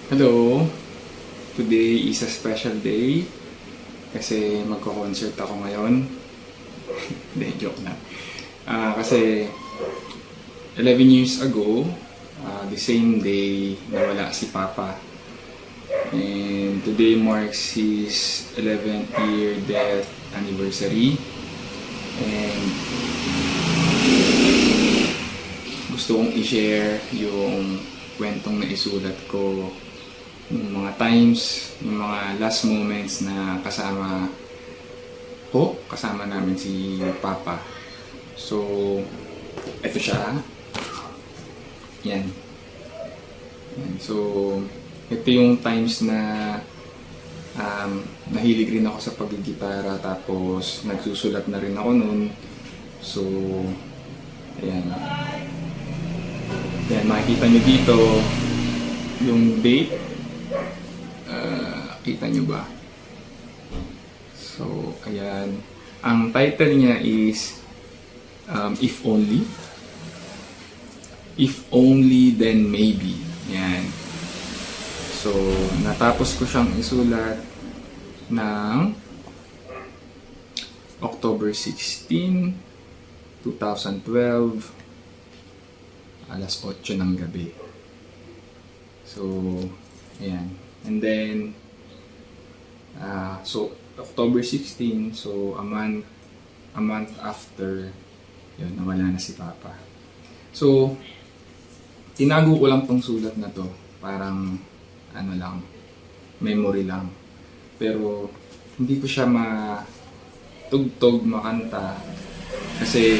Hello! Today is a special day kasi magko-concert ako ngayon. Hindi, joke na. Kasi 11 years ago, the same day, nawala si Papa. And today marks his 11th year death anniversary. And gusto kong i-share yung kwentong naisulat ko, yung mga times, yung mga last moments na kasama namin si Papa. So, eto siya. Yan. So, ito yung times na nahilig rin ako sa paggigitara, tapos nagsusulat na rin ako nun. So, ayan. Yan, makikita nyo dito yung date. Kita nyo ba? So, ayan. Ang title niya is If Only. If Only, Then Maybe. Yan. So, natapos ko siyang isulat ng October 16, 2012, alas 8 ng gabi. So, ayan. And then, so, October 16, so a month after, yun, nawala na si Papa. So, tinago ko lang tong sulat na to. Parang, memory lang. Pero, hindi ko siya matugtog, makanta. Kasi,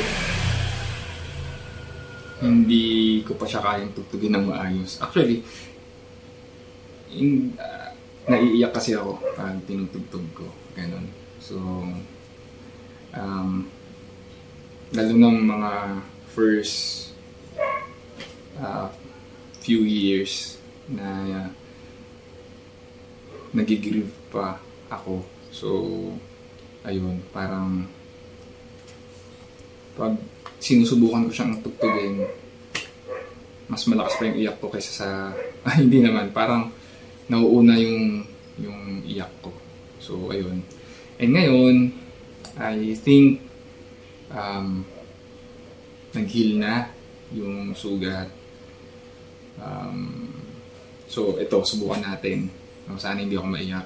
hindi ko pa siya kayang tugtugin ng maayos. Actually, naiiyak kasi ako pag tinutugtog ko. Ganon. So, lalo ng mga first few years na nagigrieve pa ako. So, ayun, parang pag sinusubukan ko siyang tugtugin, mas malakas pa yung iyak ko kaysa sa hindi naman, parang nauuna yung iyak ko. So, ayun. And ngayon, I think nag-heal na yung sugat. So, ito, subukan natin. Sana hindi ako maiyak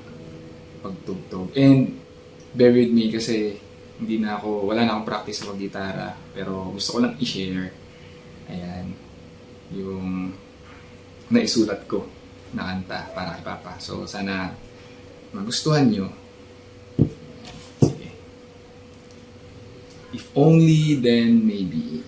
pagtugtog. And bear with me kasi wala na akong practice sa pag-gitara. Pero gusto ko lang i-share. Ayan. Yung naisulat ko na kanta para kay Papa. So, sana magustuhan nyo. Sige. If only, then maybe.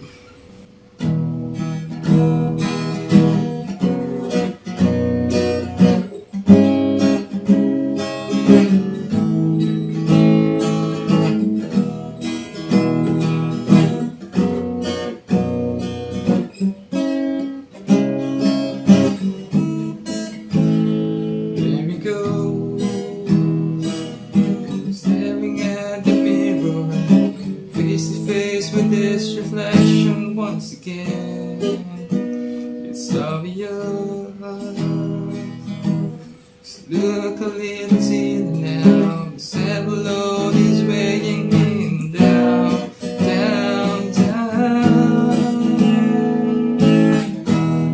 With this reflection once again, it's obvious. Just look a little deeper now. The sad load is weighing me down, down, down.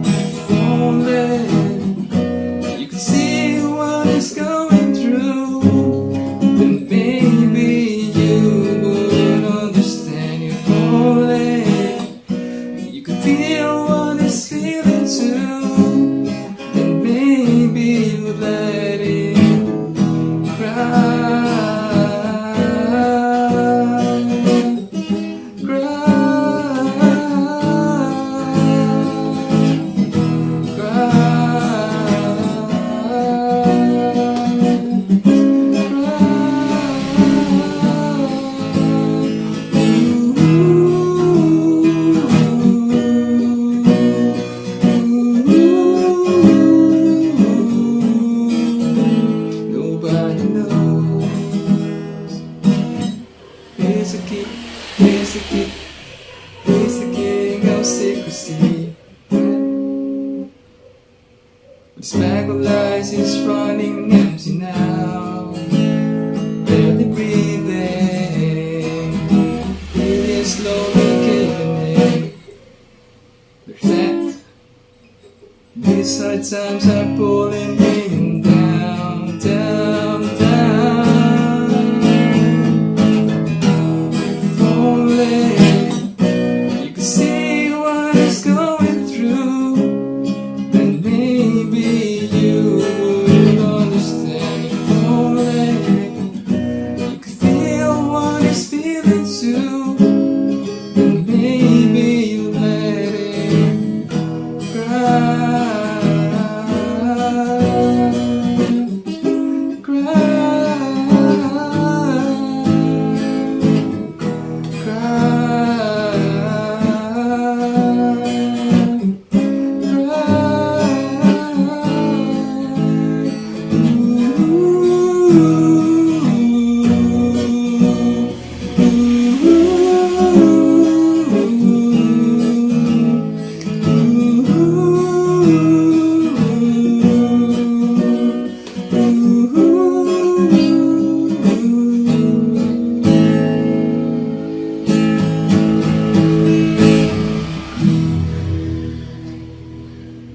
If only you could see what is going through, then maybe you would understand. You could feel what it's feeling too, and maybe you let it cry. This bag of lies is running empty now. Barely breathing, really slowly caving in. There's that. These hard times are pulling me down, down, down. If only you could see what it's going through, then maybe you would understand. If only you could feel what it's feeling too, then maybe you let it cry.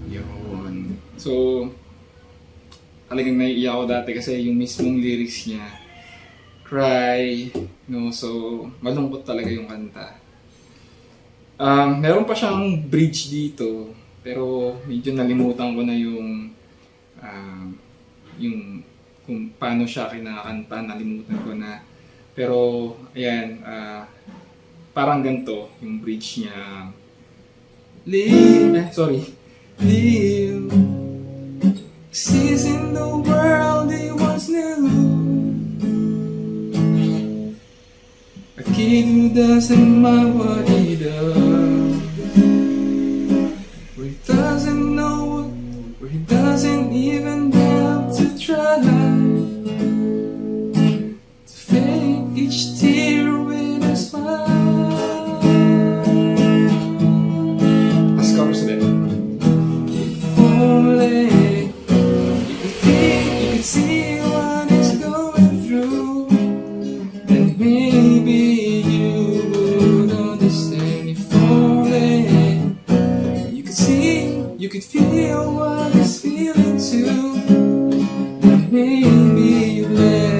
Yun. So, talagang naiiyak ako dati kasi yung mismong lyrics niya, cry, no, so malungkot talaga yung kanta. Meron pa siyang bridge dito, pero medyo nalimutan ko na yung kung paano siya kinakanta, nalimutan ko na. Pero, ayan, parang ganito yung bridge niya. Live, exist in the world he once knew. A kid who doesn't mind what he does, where he doesn't know what, where he doesn't even have to try to fake each tear with a smile. Let's cover that. Only you could see what it's going through, then maybe you would understand. If only you could see, you could feel what it's feeling too, then maybe you let